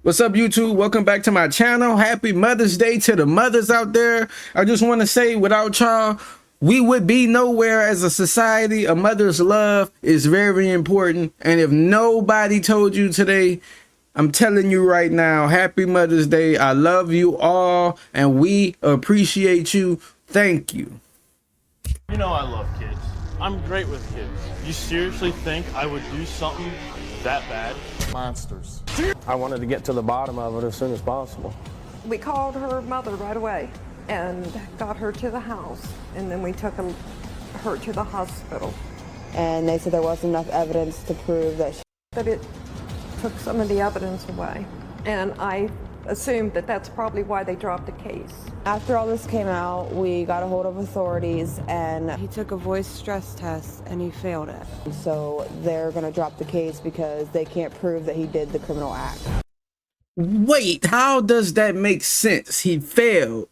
What's up, YouTube? Welcome back to my channel. Happy Mother's Day to the mothers out there. I just want to say, without y'all, we would be nowhere as a society. A mother's love is very important. And if nobody told you today, I'm telling you right now, happy Mother's Day. I love you all, and we appreciate you. Thank you. You know I love kids. I'm great with kids. You seriously think I would do something that bad? Monsters. I wanted to get to the bottom of it as soon as possible. We called her mother right away and got her to the house, and then we took her to the hospital. And they said there wasn't enough evidence to prove that But it took some of the evidence away, and I assumed that that's probably why they dropped the case. After all this came out, we got a hold of authorities, and he took a voice stress test and he failed it. So they're going to drop the case because they can't prove that he did the criminal act. Wait, how does that make sense? He failed.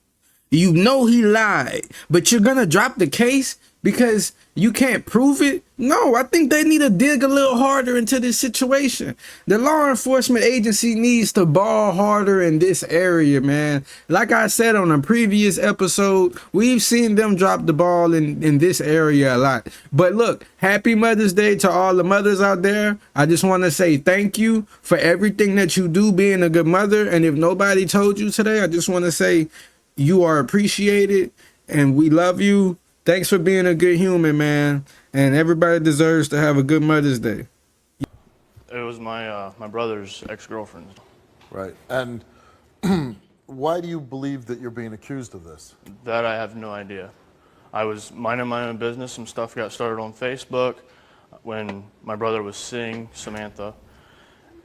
You know he lied, but you're gonna drop the case because you can't prove it? No, I think they need to dig a little harder into this situation. The law enforcement agency needs to ball harder in this area, man. Like I said on a previous episode, we've seen them drop the ball in this area a lot. But look, happy Mother's Day to all the mothers out there. I just want to say thank you for everything that you do being a good mother. And if nobody told you today, I just want to say you are appreciated and we love you. Thanks for being a good human, man. And everybody deserves to have a good Mother's Day. It was my my brother's ex-girlfriend. Right. And why do you believe that you're being accused of this? That I have no idea. I was minding my own business. Some stuff got started on Facebook when my brother was seeing Samantha,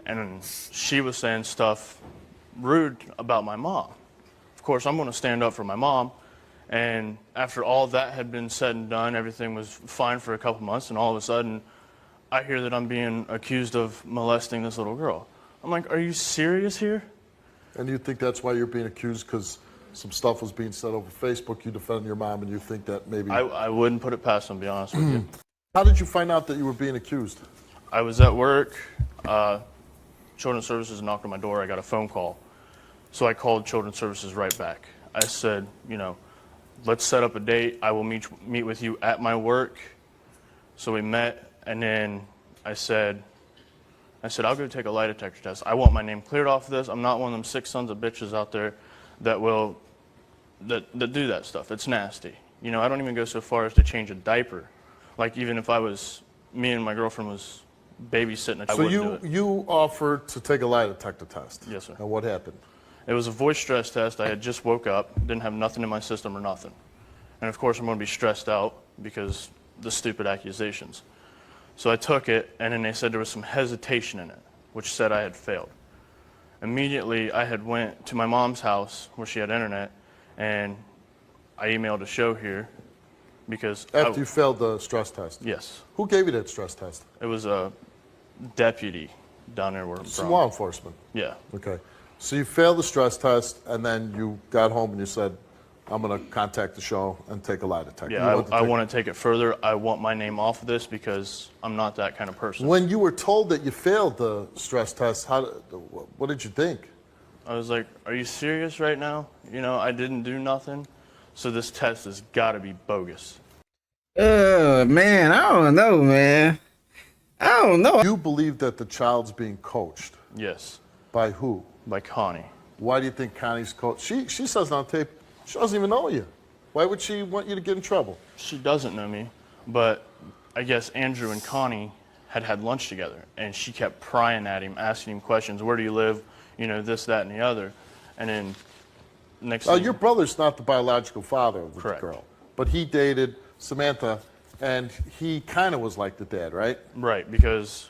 and she was saying stuff rude about my mom. Of course, I'm going to stand up for my mom. And after all that had been said and done, everything was fine for a couple months, and all of a sudden, I hear that I'm being accused of molesting this little girl. I'm like, are you serious here? And you think that's why you're being accused because some stuff was being said over Facebook, you defended your mom, and you think that maybe... I wouldn't put it past them, to be honest with you. How did you find out that you were being accused? I was at work. Children's Services knocked on my door. I got a phone call. So I called Children's Services right back. I said, you know, let's set up a date. I will meet with you at my work. So we met, and then I said, I'll go take a lie detector test. I want my name cleared off of this. I'm not one of them sick sons of bitches out there that do that stuff. It's nasty. You know, I don't even go so far as to change a diaper. Like, even if me and my girlfriend was babysitting, I wouldn't do it. You offered to take a lie detector test? Yes, sir. And what happened? It was a voice stress test. I had just woke up, didn't have nothing in my system or nothing. And of course I'm going to be stressed out because the stupid accusations. So I took it, and then they said there was some hesitation in it, which said I had failed. Immediately I had went to my mom's house where she had internet, and I emailed a show here because... After you failed the stress test? Yes. Who gave you that stress test? It was a deputy down there where I'm from. Law enforcement? Yeah. Okay. So you failed the stress test, and then you got home and you said, I'm going to contact the show and take a lie detector. Yeah, I want to take it further. I want my name off of this because I'm not that kind of person. When you were told that you failed the stress test, what did you think? I was like, are you serious right now? You know, I didn't do nothing, so this test has got to be bogus. Man, I don't know, man. I don't know. You believe that the child's being coached? Yes. By who? By Connie. Why do you think Connie's coach? She says on tape, she doesn't even know you. Why would she want you to get in trouble? She doesn't know me, but I guess Andrew and Connie had lunch together, and she kept prying at him, asking him questions. Where do you live? You know, this, that, and the other. And then next thing... Your brother's not the biological father of the Correct. girl, but he dated Samantha, and he kind of was like the dad, right? Right, because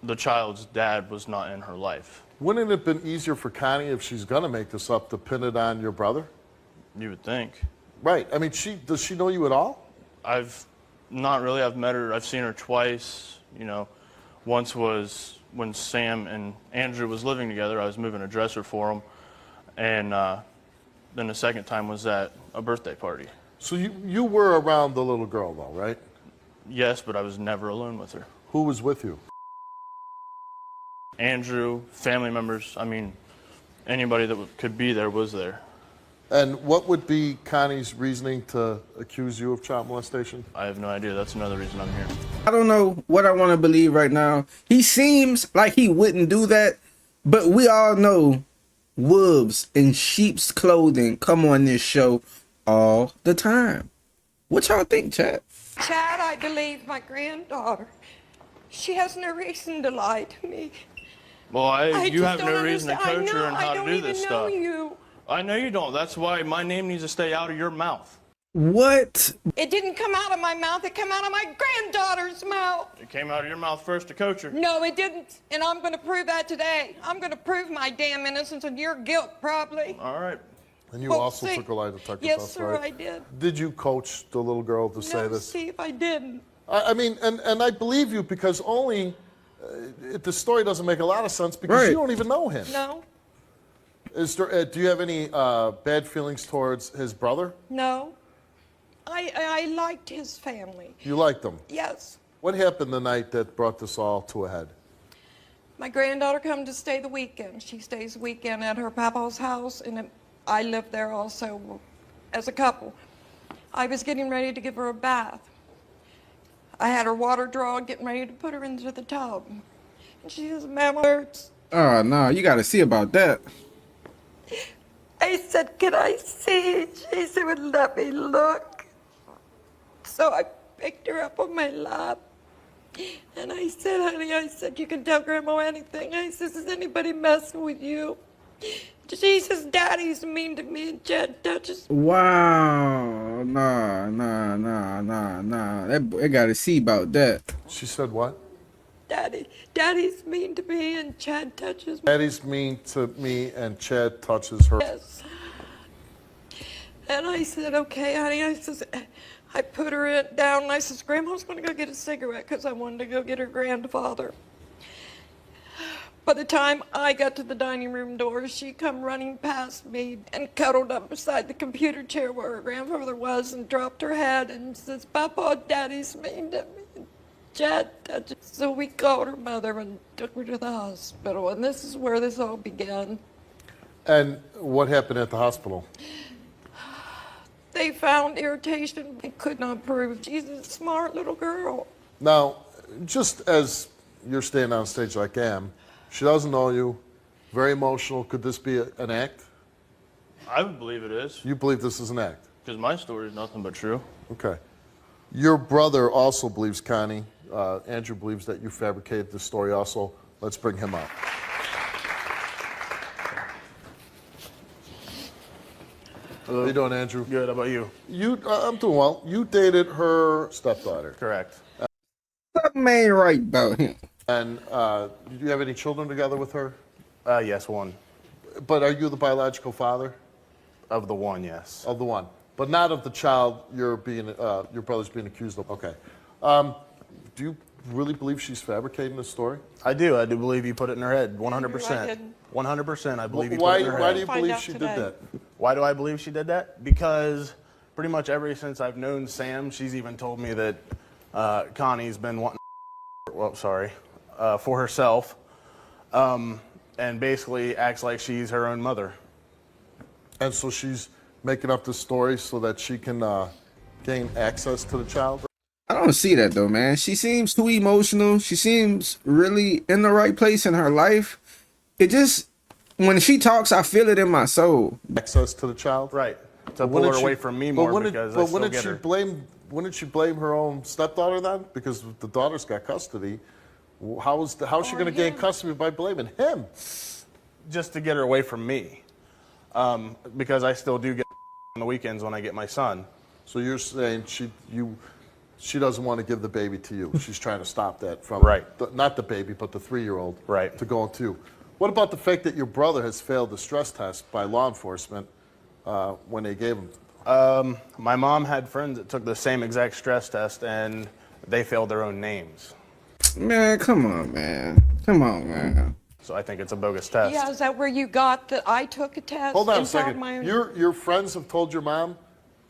the child's dad was not in her life. Wouldn't it have been easier for Connie, if she's going to make this up, to pin it on your brother? You would think. Right. I mean, does she know you at all? Not really. I've met her. I've seen her twice. You know, once was when Sam and Andrew was living together. I was moving a dresser for them. And then the second time was at a birthday party. So you were around the little girl, though, right? Yes, but I was never alone with her. Who was with you? Andrew, family members. I mean, anybody that could be there was there. And what would be Connie's reasoning to accuse you of child molestation? I have no idea. That's another reason I'm here. I don't know what I want to believe right now. He seems like he wouldn't do that, but we all know wolves in sheep's clothing come on this show all the time. What y'all think, chat? Chad, I believe my granddaughter. She has no reason to lie to me. Well, you just have don't no reason to understand. coach her on how to do this I don't stuff. even know you. I know you don't. That's why my name needs to stay out of your mouth. What? It didn't come out of my mouth. It came out of my granddaughter's mouth. It came out of your mouth first to coach her. No, it didn't. And I'm going to prove that today. I'm going to prove my damn innocence and your guilt, probably. All right. And you Well, also see- took a lie detector Yes, test, sir, right? I did. Did you coach the little girl to say No, this? Steve, I didn't. I mean, and I believe you because only the story doesn't make a lot of sense because Right. you don't even know him. No, Is there, do you have any bad feelings towards his brother? no. I liked his family. You liked him. Yes. What happened the night that brought this all to a head? My granddaughter come to stay the weekend. She stays the weekend at her papa's house, and I live there also as a couple. I was getting ready to give her a bath. I had her water draw, getting ready to put her into the tub. And she says, "Mama, hurts." Oh, no, you got to see about that. I said, "Can I see?" She said, "Well, let me look." So I picked her up on my lap. And I said, "Honey," I said, "you can tell Grandma anything." I says, "Is anybody messing with you?" She says, "Daddy's mean to me," and Chad touches me. Wow. Nah. That got to see about that. She said what? Daddy's mean to me, and Chad touches me. Daddy's mean to me and Chad touches her. Yes. And I said, "Okay, honey." I says, I put her down, and I says, "Grandma's going to go get a cigarette," because I wanted to go get her grandfather. By the time I got to the dining room door, she come running past me and cuddled up beside the computer chair where her grandfather was and dropped her head and says, "Papa, Daddy's mean to me." Chad touched. So we called her mother and took her to the hospital, and this is where this all began. And what happened at the hospital? They found irritation they could not prove. She's a smart little girl. Now, just as you're standing on stage like I am, she doesn't know you, very emotional. Could this be an act? I would believe it is. You believe this is an act? Because my story is nothing but true. Okay. Your brother also believes, Connie, Andrew believes that you fabricated this story also. Let's bring him up. How you doing, Andrew? Good. How about you? I'm doing well. You dated her stepdaughter. Correct. Something ain't right about him. And do you have any children together with her? Yes, one. But are you the biological father Of the one, yes. of the one? But not of the child your brother's being accused of. Okay. Do you really believe she's fabricating this story? I do. I do believe you put it in her head. 100%. I didn't. 100%. I believe you put Why, it in her why head. do you Find believe out she today. did that? Why do I believe she did that? Because pretty much ever since I've known Sam, she's even told me that Connie's been wanting for herself, and basically acts like she's her own mother. And so she's making up this story so that she can gain access to the child? I don't see that though, man. She seems too emotional. She seems really in the right place in her life. It just, when she talks, I feel it in my soul. Access to the child? Right. To But pull her wouldn't away she- from me but more wouldn't- because but I still wouldn't get she her. Wouldn't she blame her own stepdaughter then? Because the daughter's got custody. How's she going to gain him. custody by blaming him? Just to get her away from me. Because I still do get on the weekends when I get my son. So you're saying she doesn't want to give the baby to you. She's trying to stop that from Right. Not the baby, but the 3-year-old. Right. To go into you. What about the fact that your brother has failed the stress test by law enforcement when they gave him? My mom had friends that took the same exact stress test and they failed their own names. Man, come on, man. Come on, man. So I think it's a bogus test. Yeah, is that where you got that I took a test? Hold on a inside second. my own- Your friends have told your mom?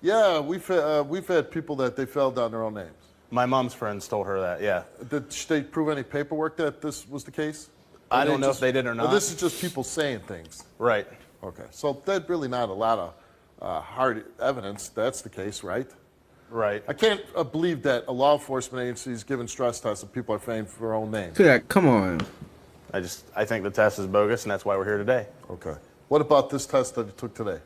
Yeah, we've had people that they failed on their own names. My mom's friends told her that, yeah. Did they prove any paperwork that this was the case? I don't know if they did or not. Well, this is just people saying things. Right. Okay, so that's really not a lot of hard evidence. That's the case, right? Right. I can't believe that a law enforcement agency is giving stress tests and people are saying for their own name. Come on. I think the test is bogus, and that's why we're here today. Okay. What about this test that you took today?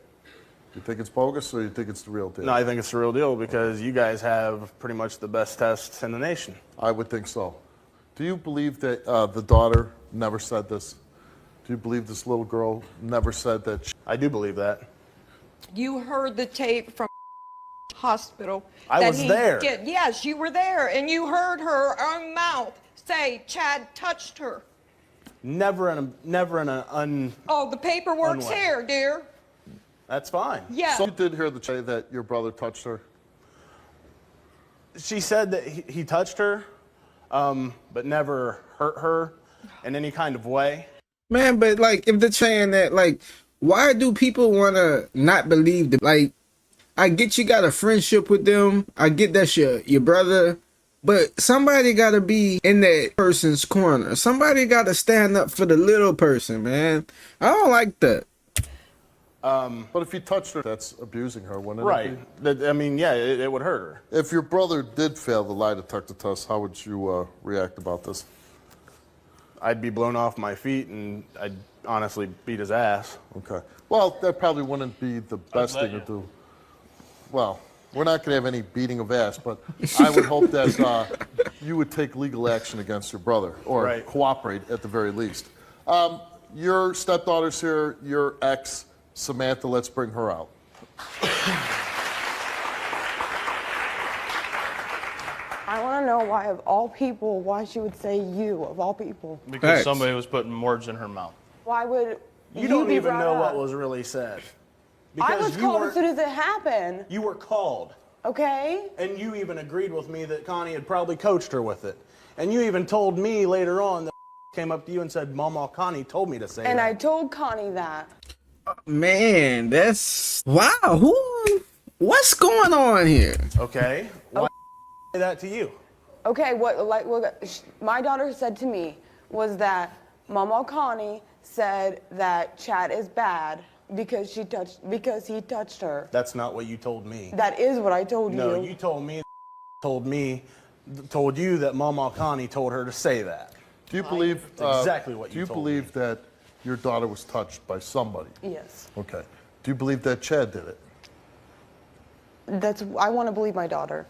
You think it's bogus or you think it's the real deal? No, I think it's the real deal because you guys have pretty much the best tests in the nation. I would think so. Do you believe that the daughter never said this? Do you believe this little girl never said that? I do believe that. You heard the tape from hospital. I that was he there. did. Yes, you were there, and you heard her own mouth say Chad touched her. Never in a Oh, the paperwork's Unwed. here, dear. That's fine. Yeah. So you did hear the say that your brother touched her? She said that he touched her, but never hurt her in any kind of way. Man, but like, if they're saying that, like, why do people want to not believe that? Like, I get you got a friendship with them. I get that's your brother. But somebody got to be in that person's corner. Somebody got to stand up for the little person, man. I don't like that. But if he touched her, that's abusing her, wouldn't it? Right. be? I mean, yeah, it would hurt her. If your brother did fail the lie detector test, how would you react about this? I'd be blown off my feet, and I'd honestly beat his ass. Okay. Well, that probably wouldn't be the best let thing to you. do. Well, we're not going to have any beating of ass, but I would hope that you would take legal action against your brother or Right. cooperate at the very least. Your stepdaughter's here, your ex, Samantha, let's bring her out. I want to know why, of all people, why she would say you, of all people. Because Facts. somebody was putting words in her mouth. Why would You don't be even brought know what up? was really said. I was you called were- as soon as it happened, You were called, okay? and you even agreed with me that Connie had probably coached her with it. And you even told me later on that came up to you and said, Mama, Connie told me to say And that. I told Connie that. Man, that's wow. What's going on here? Okay? Why say that to you? Okay, my daughter said to me was that Mama Connie said that Chad is bad because he touched her. That's not what you told me. That is what I told No, you. you told you that Mama Connie told her to say that. Do you believe exactly what you Do you told believe that your daughter was touched by somebody? Yes. Okay. Do you believe that Chad did it? I want to believe my daughter.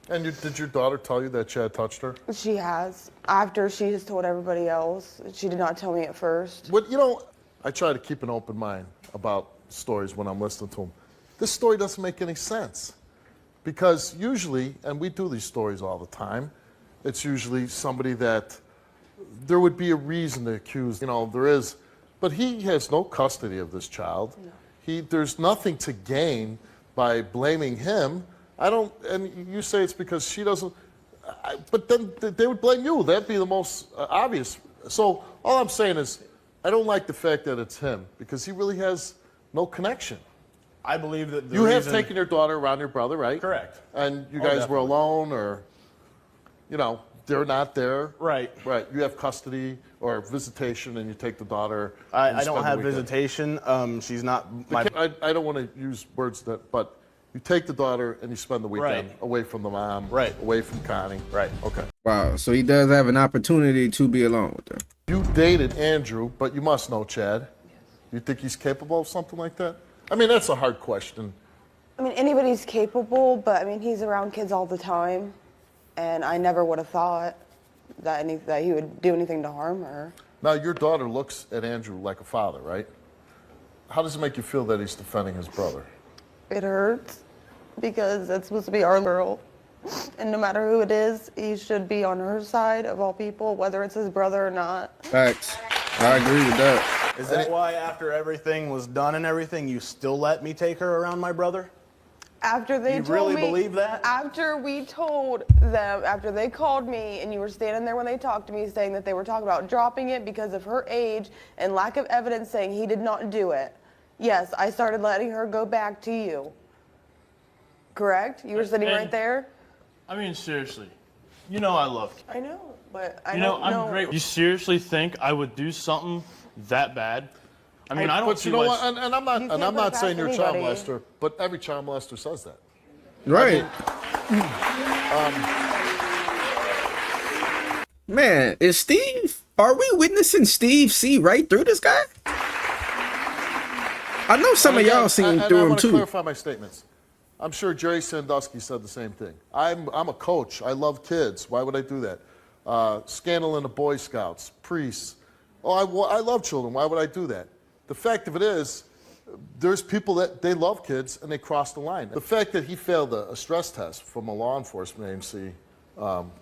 And did your daughter tell you that Chad touched her? She has. After she has told everybody else. She did not tell me at first. I try to keep an open mind about stories when I'm listening to them. This story doesn't make any sense. Because usually, and we do these stories all the time, it's usually somebody that there would be a reason to accuse, there is. But he has no custody of this child. No. There's nothing to gain by blaming him. And you say it's because she doesn't, but then they would blame you. That'd be the most obvious. So all I'm saying is, I don't like the fact that it's him because he really has no connection. I believe that You have taken your daughter around your brother, right? Correct. And you guys were definitely. alone, or, they're not there. Right. Right. You have custody or visitation, and you take the daughter. I don't have visitation. She's not my. I don't want to use words but you take the daughter and you spend the weekend Right. away from the mom. Right. Away from Connie. Right. Okay. Wow. So he does have an opportunity to be alone with her. You dated Andrew, but you must know Chad. You think he's capable of something like that? I mean, that's a hard question. I mean, anybody's capable, but I mean, he's around kids all the time. And I never would have thought that he would do anything to harm her. Now, your daughter looks at Andrew like a father, right? How does it make you feel that he's defending his brother? It hurts because that's supposed to be our girl. And no matter who it is, he should be on her side of all people, whether it's his brother or not. Facts. I agree with that. Is that why after everything was done and everything, you still let me take her around my brother? After they You told really me, believe that? After we told them, after they called me and you were standing there when they talked to me saying that they were talking about dropping it because of her age and lack of evidence saying he did not do it. Yes, I started letting her go back to you. Correct? You were sitting right there? I mean, seriously, You know I love kids. I know, but I You know, don't I'm know. great. You seriously think I would do something that bad? I mean, I don't But see you know why. what? And I'm You can't not put saying past you're a child anybody. molester, but every child molester says that. Right. Man, is Steve? Are we witnessing Steve see right through this guy? I know some of y'all seen I through him want to too. clarify my statements. I'm sure Jerry Sandusky said the same thing. I'm a coach. I love kids. Why would I do that? Scandal in the Boy Scouts, priests. Oh, I love children. Why would I do that? The fact of it is, there's people that they love kids and they cross the line. The fact that he failed a stress test from a law enforcement agency,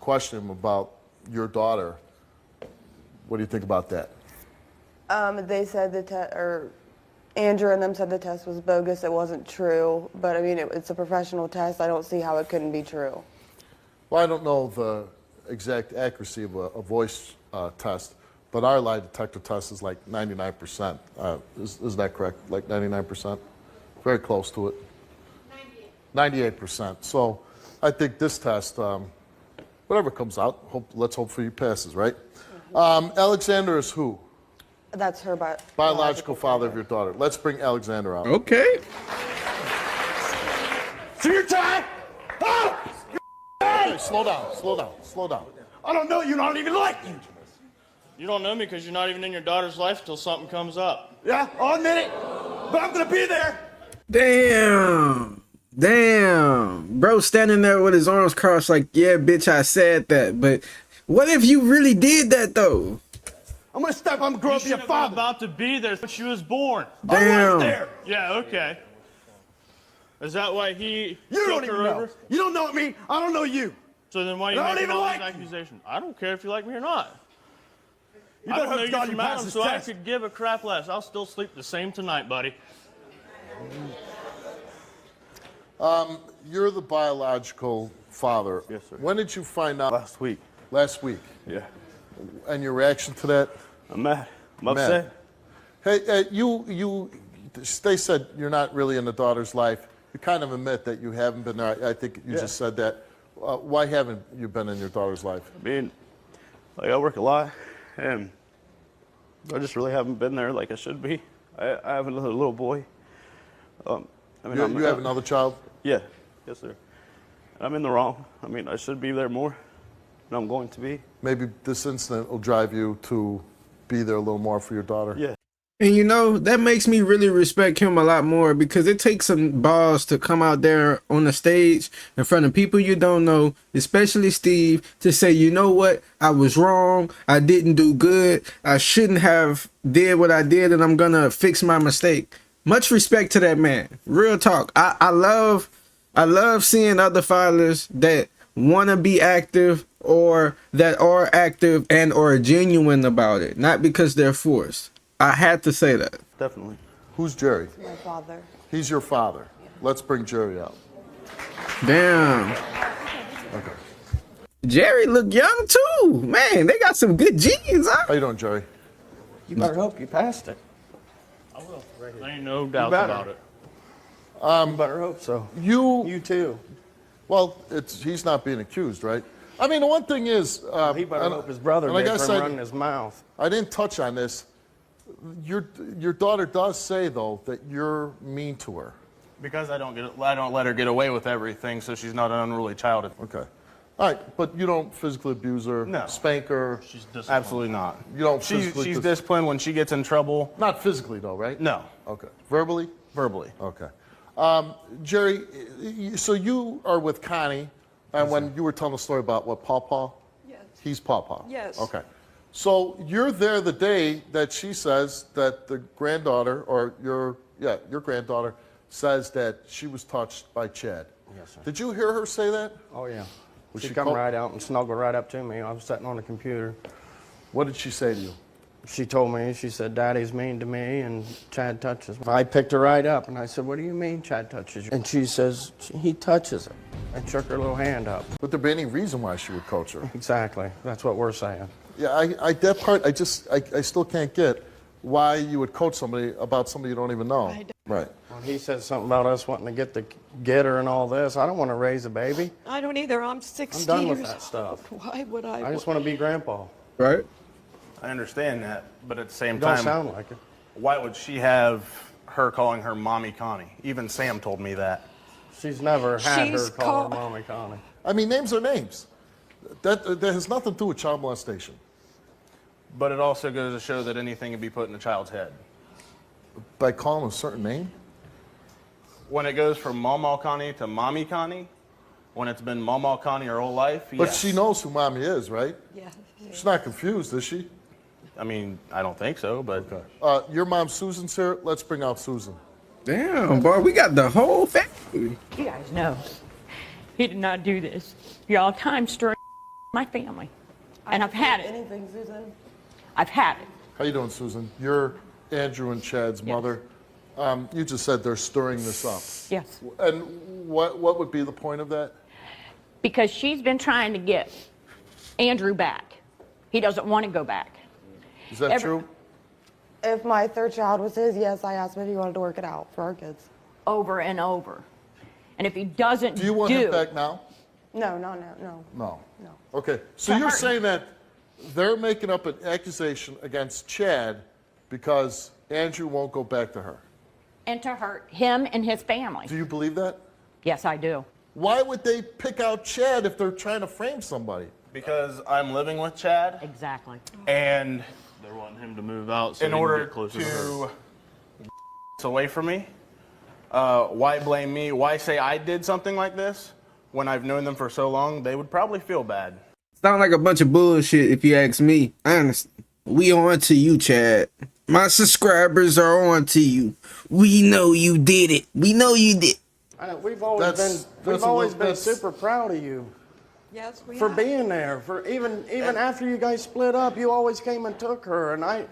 questioned him about your daughter. What do you think about that? They said or Andrew and them said the test was bogus. It wasn't true. But I mean, it's a professional test. I don't see how it couldn't be true. Well, I don't know the exact accuracy of a voice test, but our lie detector test is like 99%. Is that correct? Like 99%? Very close to it. 98%. So I think this test, whatever comes out, let's hope for you passes, right? Alexander is who? That's her Biological father of your daughter. Let's bring Alexander out. Okay. So you're tired? Oh! Hey, slow down. I don't know you, and I don't even like you. You don't know me because you're not even in your daughter's life until something comes up. Yeah, I'll admit it, but I'm gonna be there. Damn. Bro standing there with his arms crossed like, yeah, bitch, I said that. But what if you really did that though? I'm gonna step. I'm gonna grow You up to be should a have been father. about to be there when she was born. I Damn. was there. Yeah, okay. Is that why he You took don't her even know. over? You don't know me. I don't know you. So then why are you I don't making even all like these you. accusations? I don't care if you like me or not. You I better don't know hope you God you from pass Adam, this so I test. could give a crap less. I'll still sleep the same tonight, buddy. You're the biological father. Yes, sir. When did you find out? Last week. Last week. Yeah. And your reaction to that? I'm mad. I'm Mad. upset. Hey, they said you're not really in the daughter's life. You kind of admit that you haven't been there. I think you just said that. Why haven't you been in your daughter's life? I mean, like I work a lot, and I just really haven't been there like I should be. I have a little boy. I mean, You have another child? Yeah. Yes, sir. I'm in the wrong. I mean, I should be there more, and I'm going to be. Maybe this incident will drive you to be there a little more for your daughter. Yeah. And you know, that makes me really respect him a lot more because it takes some balls to come out there on the stage in front of people you don't know, especially Steve, to say, you know what, I was wrong, I didn't do good, I shouldn't have did what I did, and I'm gonna fix my mistake. Much respect to that man. Real talk. I love seeing other fathers that want to be active or that are active and are genuine about it, not because they're forced. I had to say that. Definitely. Who's Jerry? My father. He's your father. Let's bring Jerry out. Damn. Jerry look young too. Man, they got some good genes, huh? How you doing, Jerry? You better hope you passed it. There ain't no doubt better. about it. You better hope so. You too. well, he's not being accused, right? I mean, the one thing is, He better and- hope his brother and like did I from said, running his mouth. I didn't touch on this. Your daughter does say though that you're mean to her. Because I don't let her get away with everything, so she's not an unruly child. Okay. All right, but you don't physically abuse her, No. spank her. She's disciplined. Absolutely not. You don't She's physically disciplined when she gets in trouble. Not physically though, right? No, Okay. Verbally? verbally. Okay. Jerry, so you are with Connie, and when you were telling the story about what, Paw? Yes. He's Paw. Yes. Okay. So you're there the day that she says that the granddaughter, or your granddaughter, says that she was touched by Chad. Yes, sir. Did you hear her say that? Oh, yeah. Was She she come called- right out and snuggled right up to me. I was sitting on the computer. What did she say to you? She told me, she said, Daddy's mean to me and Chad touches me. I picked her right up and I said, what do you mean Chad touches you? And she says, he touches her. I shook her little hand up. Would there be any reason why she would coach her? Exactly. That's what we're saying. Yeah, that part, I still can't get why you would coach somebody about somebody you don't even know. Right. When he says something about us wanting to get her and all this, I don't want to raise a baby. I don't either. I'm 60 I'm done with years that stuff. old. Why would I? I just want to be grandpa. Right? I understand that, but at the same Don't time, sound like it. why would she have her calling her Mommy Connie? Even Sam told me that. She's never had She's her call her call- Mommy Connie. I mean, names are names. That has nothing to do with child molestation. But it also goes to show that anything can be put in a child's head. By calling a certain name? When it goes from Mama Connie to Mommy Connie, when it's been Mama Connie her whole life, But yes. she knows who Mommy is, right? Yeah. She's not confused, is she? I mean, I don't think so, but Your mom, Susan's here. Let's bring out Susan. Damn, boy, we got the whole family. You guys know he did not do this. Y'all time stirring my family. And I've had it. Anything, Susan? I've had it. How you doing, Susan? You're Andrew and Chad's mother. You just said they're stirring this up. Yes. And what would be the point of that? Because she's been trying to get Andrew back. He doesn't want to go back. Is that true? If my third child was his, yes, I asked him if he wanted to work it out for our kids. Over and over. And if he doesn't Do you want him back now? No. No. Okay, so you're saying that they're making up an accusation against Chad because Andrew won't go back to her. And to hurt him and his family. Do you believe that? Yes, I do. Why would they pick out Chad if they're trying to frame somebody? because I'm living with Chad, Exactly. and They're wanting him to move out so in he can order get closer to her. to away from me, why blame me? Why say I did something like this when I've known them for so long? They would probably feel bad. Sound like a bunch of bullshit if you ask me. Honestly. We on to you, Chad. My subscribers are on to you. We know you did it. We know you did. I know, we've always That's been a little- been super proud of you Yes, we for have. being there. For even after you guys split up, you always came and took her, and I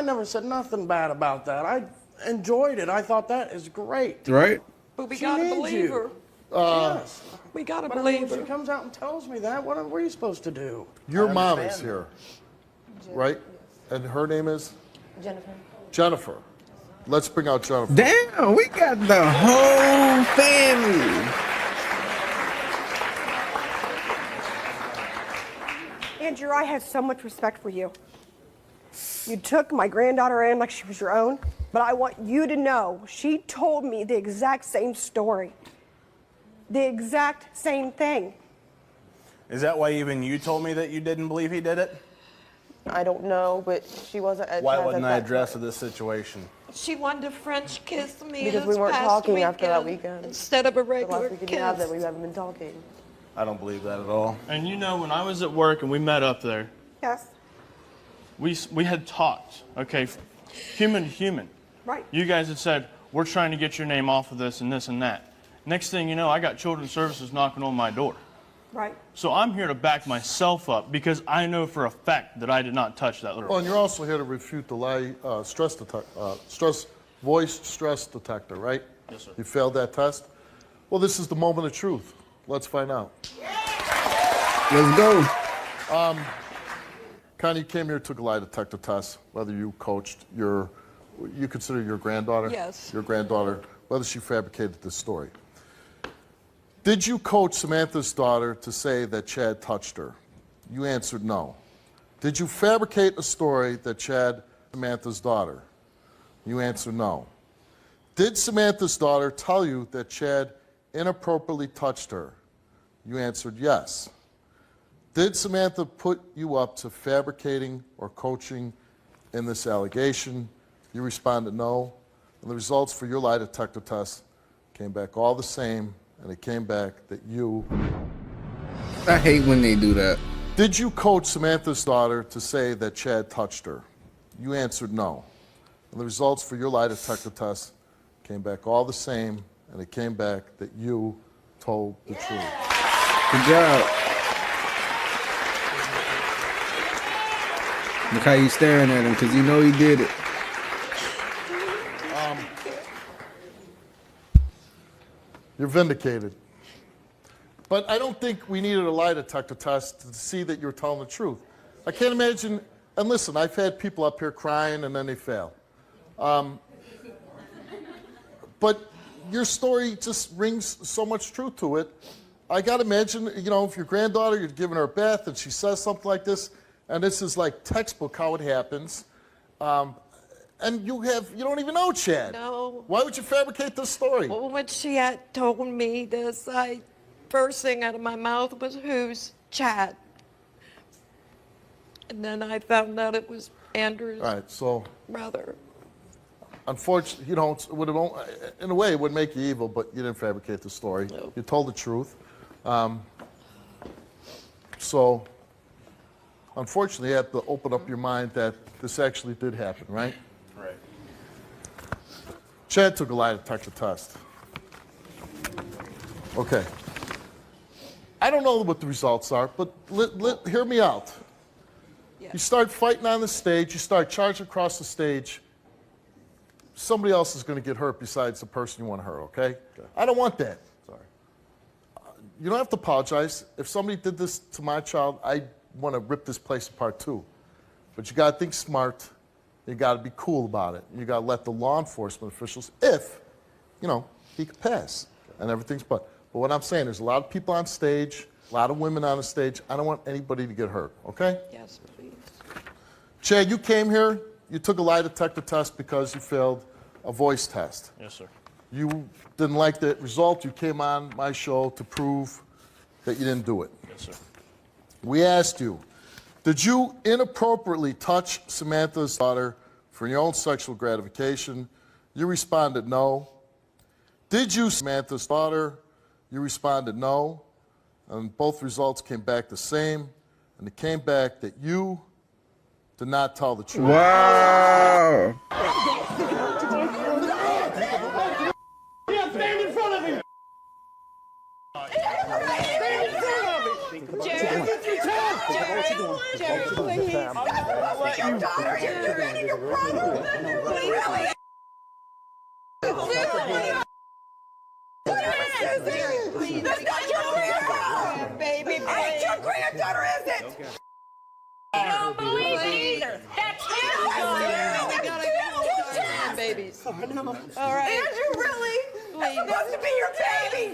never said nothing bad about that. I enjoyed it. I thought that is great. Right? But we She gotta needs believe you. her. Yes. We gotta But I mean, believe when she her. comes out and tells me that, what are you supposed to do? Your mom is understand. here, right? And her name is Jennifer. Jennifer. Let's bring out Jennifer. Damn, we got the whole family. Andrew, I have so much respect for you. You took my granddaughter in like she was your own, but I want you to know she told me the exact same story. The exact same thing. Is that why even you told me that you didn't believe he did it? I don't know, but she wasn't at Why Chad's wasn't at I that addressed time. to this situation? She wanted to French kiss me Because we this weren't past talking after that weekend. instead of a The regular last weekend you have that kiss. we haven't been talking. I don't believe that at all. And you know, when I was at work and we met up there, Yes, we had talked, okay, human to human. right. You guys had said, we're trying to get your name off of this and this and that. Next thing you know, I got children's services knocking on my door. Right. So I'm here to back myself up because I know for a fact that I did not touch that little. Oh, and you're also here to refute the lie, voice stress detector, right? Yes, sir. You failed that test? Well, this is the moment of truth. Let's find out. Let's go. Connie, you came here, took a lie detector test, whether you coached you consider your granddaughter? Yes. Your granddaughter, whether she fabricated this story. Did you coach Samantha's daughter to say that Chad touched her? You answered no. Did you fabricate a story that Chad Samantha's daughter? You answered no. Did Samantha's daughter tell you that Chad inappropriately touched her? You answered yes. Did Samantha put you up to fabricating or coaching in this allegation? You responded no. And the results for your lie detector test came back all the same, and it came back that you... I hate when they do that. Did you coach Samantha's daughter to say that Chad touched her? You answered no. And the results for your lie detector test came back all the same, and it came back that you told the truth. Good job. Look how you staring at him, because you know he did it. You're vindicated. But I don't think we needed a lie detector test to see that you're telling the truth. I can't imagine, and listen, I've had people up here crying and then they fail. but your story just rings so much truth to it. I got to imagine, you know, if your granddaughter, you're giving her a bath and she says something like this, and this is like textbook how it happens, and you don't even know Chad. No. Why would you fabricate this story? Well, when she had told me this, first thing out of my mouth was, "Who's Chad?" And then I found out it was Andrew's All right, so brother. unfortunately, you know, it would have, in a way, it would make you evil, but you didn't fabricate the story. No. You told the truth. So, unfortunately, you have to open up your mind that this actually did happen, right? Right. Chad took a lie detector test. Okay. I don't know what the results are, but hear me out. Yeah. You start fighting on the stage, you start charging across the stage, somebody else is going to get hurt besides the person you want to hurt, okay? I don't want that. Sorry. You don't have to apologize. If somebody did this to my child, I want to rip this place apart too. But you got to think smart. You got to be cool about it. You got to let the law enforcement officials, if, you know, he could pass and everything's but what I'm saying, there's a lot of people on stage, a lot of women on the stage. I don't want anybody to get hurt, okay? Yes, please. Chad, you came here, you took a lie detector test because you failed a voice test. Yes, sir. You didn't like the result. You came on my show to prove that you didn't do it. Yes, sir. We asked you, did you inappropriately touch Samantha's daughter for your own sexual gratification? You responded no. Did you Samantha's daughter? You responded no. And both results came back the same. And it came back that you did not tell the truth. Wow. Baby, ain't your granddaughter, is it? I don't believe it either. That's his We gotta go. Babies. All right. Andrew, really? That's supposed to be your baby.